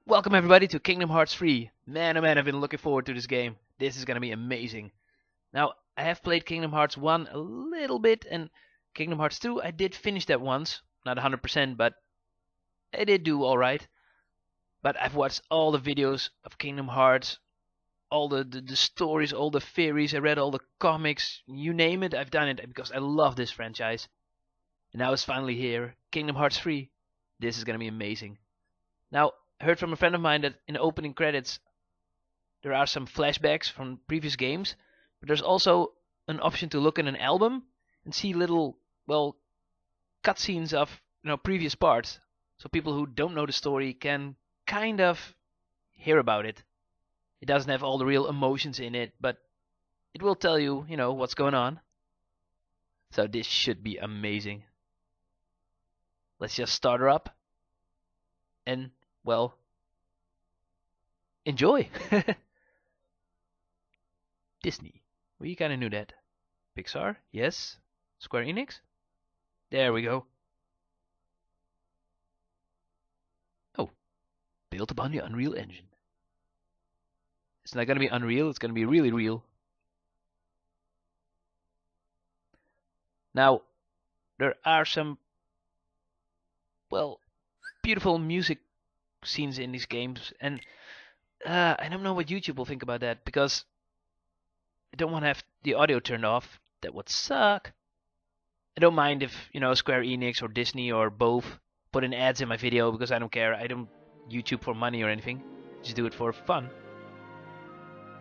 Welcome everybody to Kingdom Hearts 3. Man, oh man, I've been looking forward to this game. This is gonna be amazing. Now, I have played Kingdom Hearts 1 a little bit, and Kingdom Hearts 2, I did finish that once. Not 100%, but I did do alright. But I've watched all the videos of Kingdom Hearts, all the stories, all the theories, I read all the comics, you name it, I've done it because I love this franchise. And now it's finally here, Kingdom Hearts 3. This is gonna be amazing. Now, I heard from a friend of mine that in the opening credits there are some flashbacks from previous games, but there's also an option to look in an album and see little, well, cutscenes of previous parts, so people who don't know the story can kind of hear about it. It doesn't have all the real emotions in it, but it will tell you, what's going on. So this should be amazing. Let's just start her up and, well, enjoy. Disney. We kind of knew that. Pixar? Yes. Square Enix? There we go. Oh. Built upon the Unreal Engine. It's not gonna be Unreal, it's gonna be really real. Now, there are some, well, beautiful music scenes in these games, and I don't know what YouTube will think about that, because I don't want to have the audio turned off. That would suck. I don't mind if, Square Enix or Disney or both put in ads in my video, because I don't care. I don't YouTube for money or anything. Just do it for fun.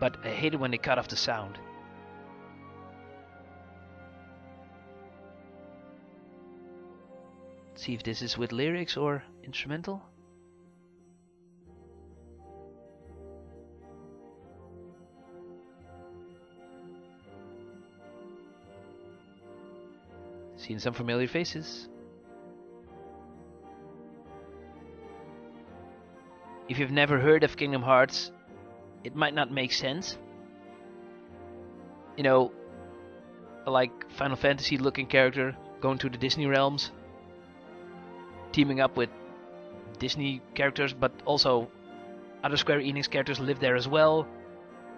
But I hate it when they cut off the sound. Let's see if this is with lyrics or instrumental. Seen some familiar faces. If you've never heard of Kingdom Hearts, it might not make sense. Like Final Fantasy looking character going to the Disney realms, teaming up with Disney characters, but also other Square Enix characters live there as well.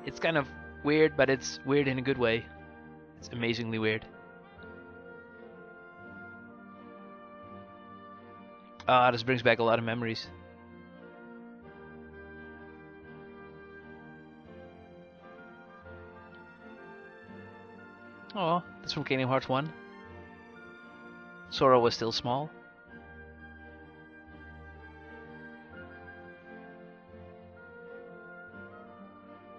It's kind of weird, but it's weird in a good way. It's amazingly weird. This brings back a lot of memories. Oh, that's from Kingdom Hearts 1. Sora was still small.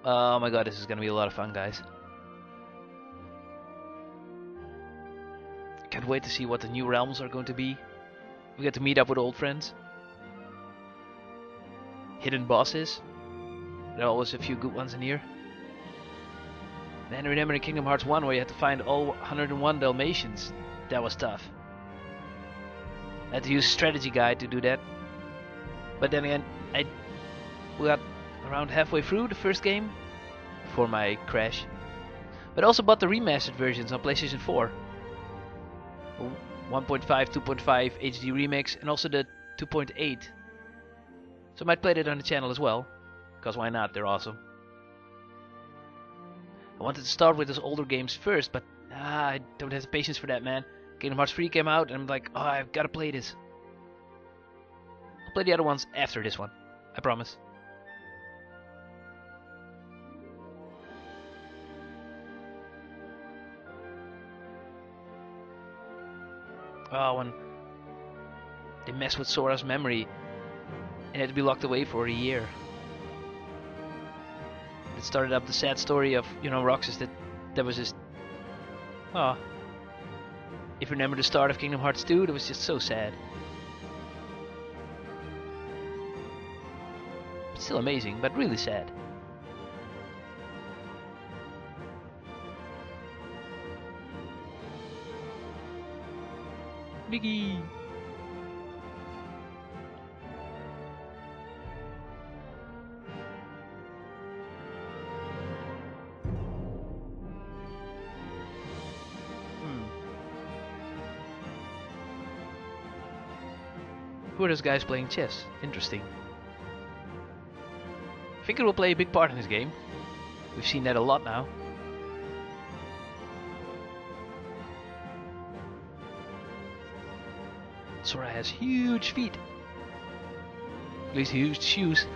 Oh my god, this is gonna be a lot of fun, guys. Can't wait to see what the new realms are going to be. We get to meet up with old friends. Hidden bosses. There are always a few good ones in here. Man, remember in Kingdom Hearts 1 where you had to find all 101 Dalmatians. That was tough. I had to use a strategy guide to do that. But then again, we got around halfway through the first game before my crash. But I also bought the remastered versions on PlayStation 4. 1.5, 2.5 HD remix, and also the 2.8. So I might play that on the channel as well, because why not, they're awesome. I wanted to start with those older games first, but I don't have the patience for that, man. Kingdom Hearts 3 came out, and I'm like, oh, I've got to play this. I'll play the other ones after this one, I promise. Oh, when they mess with Sora's memory and had to be locked away for a year. It started up the sad story of, Roxas that was just... Oh. If you remember the start of Kingdom Hearts 2, that was just so sad. But still amazing, but really sad. Biggie! Who are those guys playing chess? Interesting. think it will play a big part in this game. We've seen that a lot now. Sora has huge feet. At least huge shoes.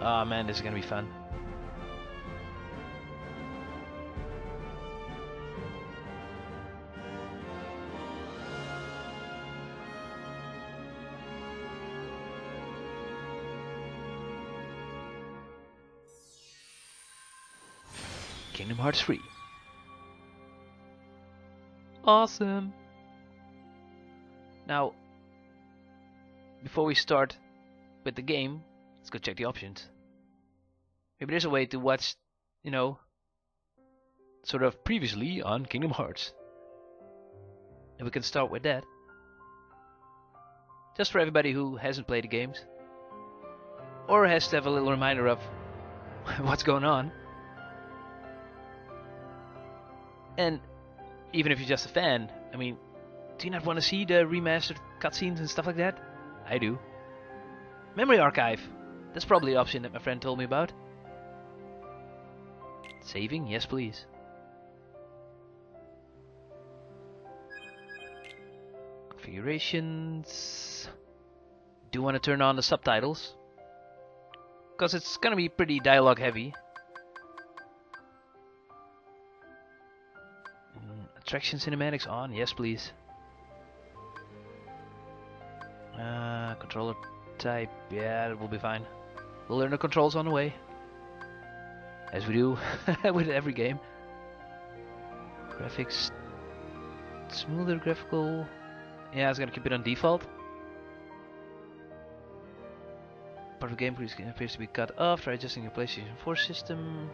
Oh man, this is gonna be fun. Kingdom Hearts 3. Awesome! Now, before we start with the game, let's go check the options. Maybe there's a way to watch, you know, sort of previously on Kingdom Hearts. And we can start with that. Just for everybody who hasn't played the games. Or has to have a little reminder of what's going on. And even if you're just a fan, I mean, do you not want to see the remastered cutscenes and stuff like that? I do. Memory archive. That's probably the option that my friend told me about. Saving? Yes, please. Configurations. Do want to turn on the subtitles. Because it's going to be pretty dialogue heavy. Attraction cinematics on? Yes, please. Controller type. Yeah, that will be fine. We'll learn the controls on the way. As we do with every game. Graphics. Smoother graphical. Yeah, I was gonna keep it on default. Part of the game appears to be cut off. Try adjusting your PlayStation 4 system.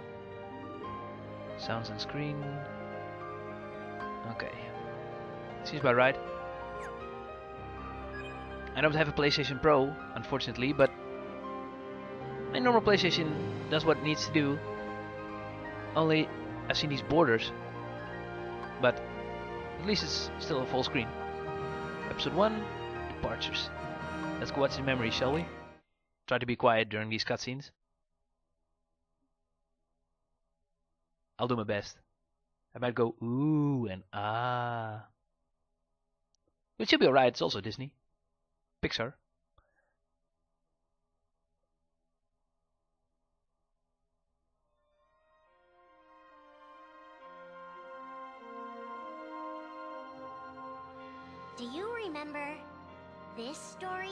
Sounds on screen. Okay. Seems about right. I don't have a PlayStation Pro, unfortunately, but my normal PlayStation does what it needs to do. Only I've seen these borders. But at least it's still a full screen. Episode 1, Departures. Let's go watch the memory, shall we? Try to be quiet during these cutscenes. I'll do my best. I might go ooh and ah. Which should be alright, it's also Disney. Pixar. Do you remember this story?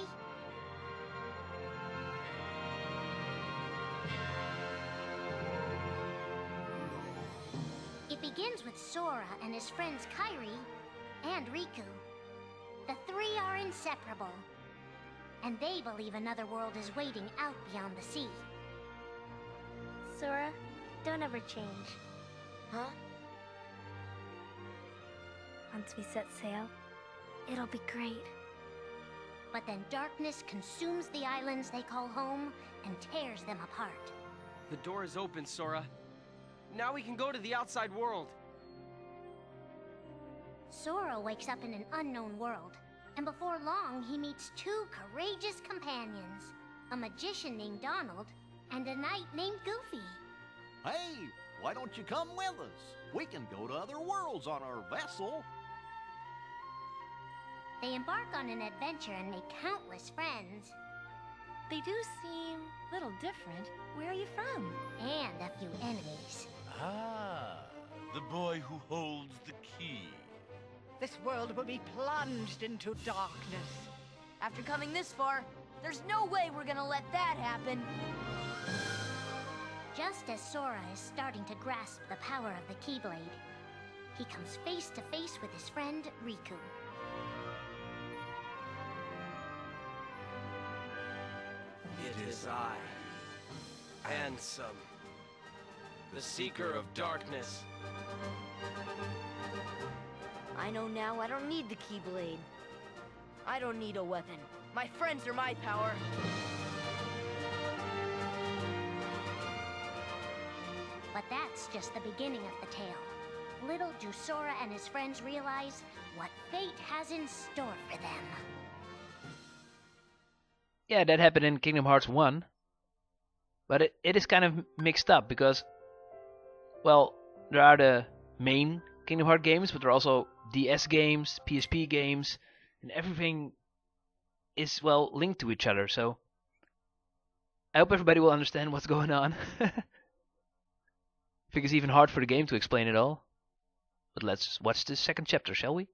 It begins with Sora and his friends Kairi and Riku. The three are inseparable, and they believe another world is waiting out beyond the sea. Sora, don't ever change. Huh? Once we set sail, it'll be great. But then darkness consumes the islands they call home and tears them apart. The door is open, Sora. Now we can go to the outside world. Sora wakes up in an unknown world, and before long he meets two courageous companions, a magician named Donald and a knight named Goofy. Hey, why don't you come with us? We can go to other worlds on our vessel. They embark on an adventure and make countless friends. They do seem a little different. Where are you from? And a few enemies. Ah, the boy who holds the key. This world will be plunged into darkness. After coming this far, there's no way we're gonna let that happen. Just as Sora is starting to grasp the power of the Keyblade, he comes face to face with his friend Riku. It is I, Handsome, the Seeker of Darkness. I know now I don't need the Keyblade. I don't need a weapon. My friends are my power. But that's just the beginning of the tale. Little do Sora and his friends realize what fate has in store for them. Yeah, that happened in Kingdom Hearts 1. But it is kind of mixed up because, well, there are the main Kingdom Hearts games, but there are also DS games, PSP games, and everything is, well, linked to each other. So I hope everybody will understand what's going on. I think it's even hard for the game to explain it all. But let's watch the second chapter, shall we?